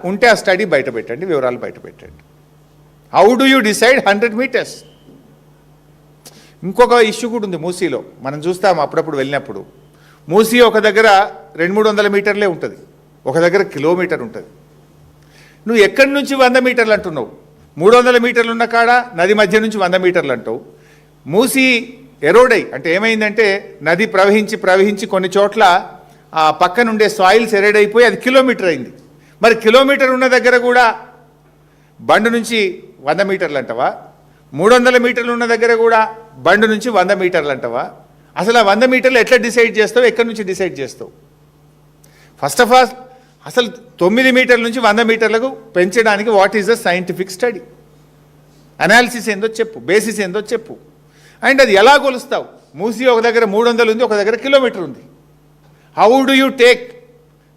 ఉంటే ఆ స్టడీ బయట పెట్టండి, వివరాలు బయట పెట్టండి. How do you decide 100 metres? ఇంకొక ఇష్యూ కూడా ఉంది మూసీలో, మనం చూస్తాం అప్పుడప్పుడు వెళ్ళినప్పుడు. మూసీ ఒక దగ్గర 200-300 మీటర్లే ఉంటుంది, ఒక దగ్గర కిలోమీటర్ ఉంటుంది. నువ్వు ఎక్కడి నుంచి 100 మీటర్లు అంటున్నావు? 300 మీటర్లు ఉన్న కాడ నది మధ్య నుంచి 100 మీటర్లు అంటావు. మూసీ ఎరోడై అంటే ఏమైందంటే నది ప్రవహించి కొన్ని చోట్ల ఆ పక్కనుండే సాయిల్స్ ఎరోడైపోయి అది కిలోమీటర్ అయింది. మరి కిలోమీటర్ ఉన్న దగ్గర కూడా బండు నుంచి 100 మీటర్లు అంటవా? 300 మీటర్లు ఉన్న దగ్గర కూడా బండు నుంచి 100 మీటర్లు అంటవా? అసలు ఆ 100 మీటర్లు ఎట్లా డిసైడ్ చేస్తావు? ఎక్కడి నుంచి డిసైడ్ చేస్తావు? ఫస్ట్ ఆఫ్ ఆల్ అసలు 9 మీటర్ల నుంచి 100 మీటర్లకు పెంచడానికి what is the scientific study? Analysis ఏందో చెప్పు, బేసిస్ ఏందో చెప్పు. అండ్ అది ఎలా కొలుస్తావు? మూసీ ఒక దగ్గర 300 ఉంది, ఒక దగ్గర కిలోమీటర్ ఉంది. How do you take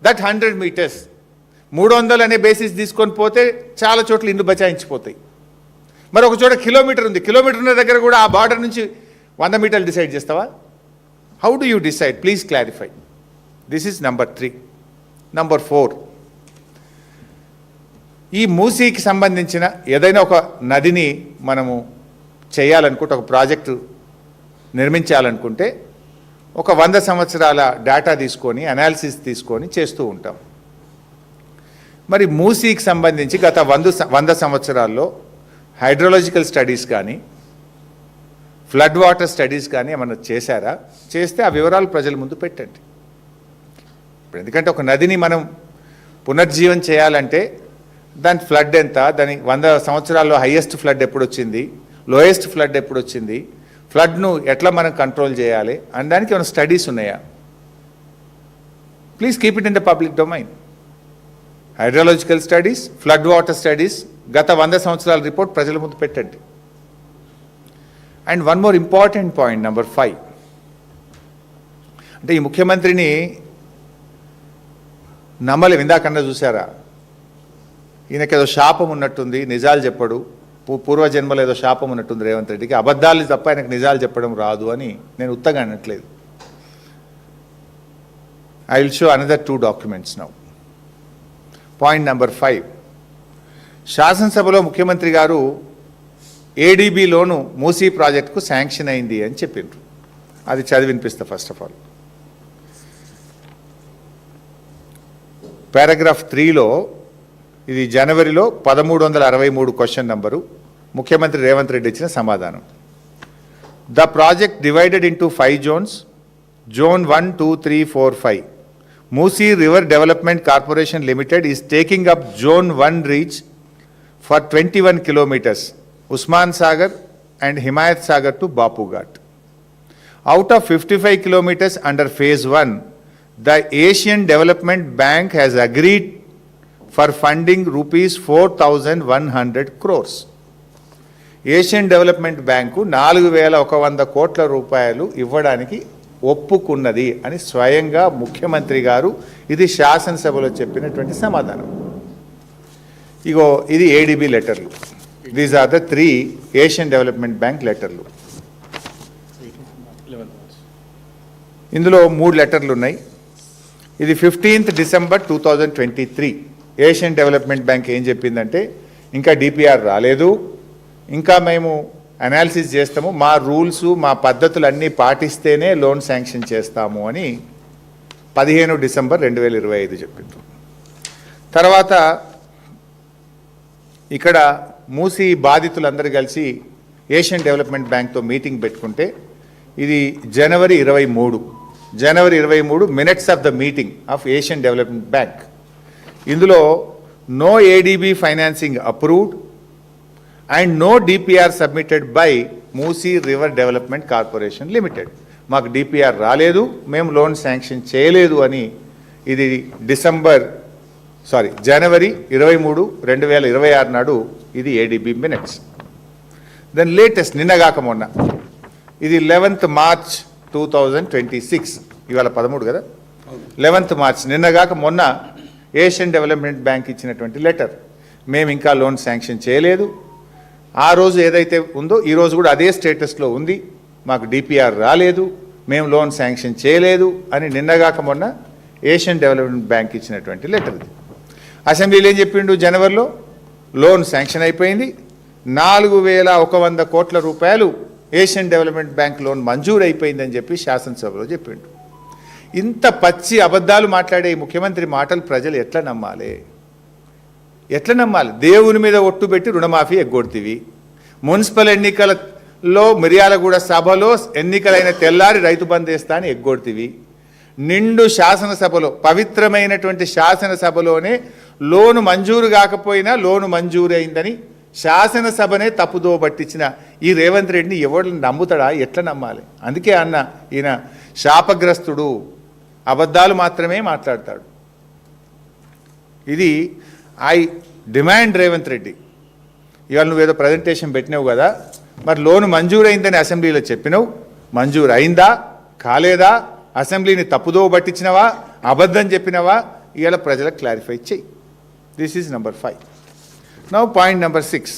that 100 metres? 300 అనే బేసిస్ తీసుకొని పోతే చాలా చోట్ల ఇండ్లు బచాయించిపోతాయి. మరి ఒక చోట కిలోమీటర్ ఉంది, కిలోమీటర్ ఉన్న దగ్గర కూడా ఆ బార్డర్ నుంచి 100 మీటర్లు డిసైడ్ చేస్తావా? How do you decide? Please clarify. This is number 3. Number 4, ఈ మూసీకి సంబంధించిన ఏదైనా ఒక నదిని మనము చేయాలనుకుంటే, ఒక ప్రాజెక్టు నిర్మించాలనుకుంటే ఒక 100 సంవత్సరాల డేటా తీసుకొని అనాలిసిస్ తీసుకొని చేస్తూ ఉంటాం. మరి మూసీకి సంబంధించి గత 100 సంవత్సరాల్లో హైడ్రోలాజికల్ స్టడీస్ కానీ ఫ్లడ్ వాటర్ స్టడీస్ కానీ ఏమన్నా చేశారా? చేస్తే ఆ వివరాలు ప్రజల ముందు పెట్టండి. ఇప్పుడు ఎందుకంటే ఒక నదిని మనం పునర్జీవం చేయాలంటే దాని ఫ్లడ్ ఎంత, దాని 100 సంవత్సరాల్లో హైయెస్ట్ ఫ్లడ్ ఎప్పుడు వచ్చింది, లోయెస్ట్ ఫ్లడ్ ఎప్పుడు వచ్చింది, ఫ్లడ్ను ఎట్లా మనం కంట్రోల్ చేయాలి అనడానికి ఏమైనా స్టడీస్ ఉన్నాయా? Please keep it in the public domain. Hydrological studies, flood water studies, గత 100 సంవత్సరాల రిపోర్ట్ ప్రజల ముందు పెట్టండి. And one more important point, number 5. అంటే ఈ ముఖ్యమంత్రిని నమ్మలేం. ఇందాకన్నా చూసారా, ఈయనకేదో శాపం ఉన్నట్టుంది, నిజాలు చెప్పడు. పూర్వజన్మలో ఏదో శాపం ఉన్నట్టుంది రేవంత్ రెడ్డికి. అబద్ధాలు తప్ప ఆయనకు నిజాలు చెప్పడం రాదు అని నేను ఉత్తగా అనట్లేదు. I will show another 2 documents now. Point number 5, శాసనసభలో ముఖ్యమంత్రి గారు ఏడీబీ లోను మూసీ ప్రాజెక్టుకు శాంక్షన్ అయింది అని చెప్పిండ్రు. అది చదివి వినిపిస్తా. ఫస్ట్ ఆఫ్ ఆల్ పారాగ్రాఫ్ 3లో, ఇది జనవరిలో 1363 క్వశ్చన్ నంబరు, ముఖ్యమంత్రి రేవంత్ రెడ్డి ఇచ్చిన సమాధానం. The project divided into 5 zones, zone 1, 2, 3, 4, 5. Musi River Development Corporation Limited is taking up Zone 1 reach for 21 kilometers, Usman Sagar and Himayat Sagar to Bapu Ghat. Out of 55 kilometers under Phase 1, the Asian Development Bank has agreed for funding rupees 4,100 crores. Asian Development Bank 4,100 కోట్ల రూపాయలు ఇవ్వడానికి ఒప్పుకున్నది అని స్వయంగా ముఖ్యమంత్రి గారు ఇది శాసనసభలో చెప్పినటువంటి సమాధానం. ఇగో ఇది ఏడీబీ లెటర్లు. These are the 3 Asian development bank లెటర్లు. ఇందులో 3 లెటర్లు ఉన్నాయి. ఇది 15th December 2023. Asian development bank ఏం చెప్పిందంటే, ఇంకా డిపిఆర్ రాలేదు, ఇంకా మేము అనాలిసిస్ చేస్తాము, మా రూల్స్ మా పద్ధతులన్నీ పాటిస్తేనే లోన్ శాంక్షన్ చేస్తాము అని 15 డిసెంబర్ 2025 చెప్పింది. తర్వాత ఇక్కడ మూసీ బాధితులందరూ కలిసి ఏషియన్ డెవలప్మెంట్ బ్యాంక్తో మీటింగ్ పెట్టుకుంటే, ఇది January 23 minutes of the meeting of Asian development Bank. ఇందులో no ADB financing approved and no DPR submitted by Musi River Development Corporation Limited. మాకు డిపిఆర్ రాలేదు, మేము లోన్ శాంక్షన్ చేయలేదు అని ఇది జనవరి 23, 2026 నాడు ఇది ఏడీబీ మినిట్స్. దెన్ లేటెస్ట్ నిన్నగాక మొన్న, ఇది 11th మార్చ్ 2026, ఇవాళ 13 కదా, 11th మార్చ్ నిన్నగాక మొన్న ఏషియన్ డెవలప్మెంట్ బ్యాంక్ ఇచ్చినటువంటి లెటర్, మేము ఇంకా లోన్ శాంక్షన్ చేయలేదు, ఆ రోజు ఏదైతే ఉందో ఈ రోజు కూడా అదే స్టేటస్లో ఉంది, మాకు డిపిఆర్ రాలేదు, మేము లోన్ శాంక్షన్ చేయలేదు అని నిన్నగాక మొన్న ఏషియన్ డెవలప్మెంట్ బ్యాంక్ ఇచ్చినటువంటి లెటర్ ఇది. అసెంబ్లీలో ఏం చెప్పిండు? జనవరిలో లోన్ శాంక్షన్ అయిపోయింది, 4,100 కోట్ల రూపాయలు ఏషియన్ డెవలప్మెంట్ బ్యాంక్ లోన్ మంజూరు అయిపోయిందని చెప్పి శాసనసభలో చెప్పిండు. ఇంత పచ్చి అబద్ధాలు మాట్లాడే ఈ ముఖ్యమంత్రి మాటలు ప్రజలు ఎట్లా నమ్మాలి? ఎట్లా నమ్మాలి? దేవుని మీద ఒట్టు పెట్టి రుణమాఫీ ఎగ్గొడుతీవి. మున్సిపల్ ఎన్నికలలో మిర్యాలగూడ సభలో ఎన్నికలైన తెల్లారి రైతు బంద్ వేస్తా అని ఎగ్గొడుతీవి. నిండు శాసనసభలో, పవిత్రమైనటువంటి శాసనసభలోనే లోను మంజూరు కాకపోయినా లోను మంజూరు అయిందని శాసనసభనే తప్పుదో పట్టించిన ఈ రేవంత్ రెడ్డిని ఎవరు నమ్ముతాడా? ఎట్లా నమ్మాలి? అందుకే అన్న, ఈయన శాపగ్రస్తుడు, అబద్ధాలు మాత్రమే మాట్లాడతాడు. ఇది ఐ డిమాండ్ రేవంత్ రెడ్డి, ఇవాళ నువ్వేదో ప్రజెంటేషన్ పెట్టినావు కదా, మరి లోను మంజూరు అయిందని అసెంబ్లీలో చెప్పినావు, మంజూరు అయిందా కాలేదా? అసెంబ్లీని తప్పుదో పట్టించినవా, అబద్ధం చెప్పినవా? ఇవాళ ప్రజలకు క్లారిఫై చెయ్యి. This is number 5. Now point number 6.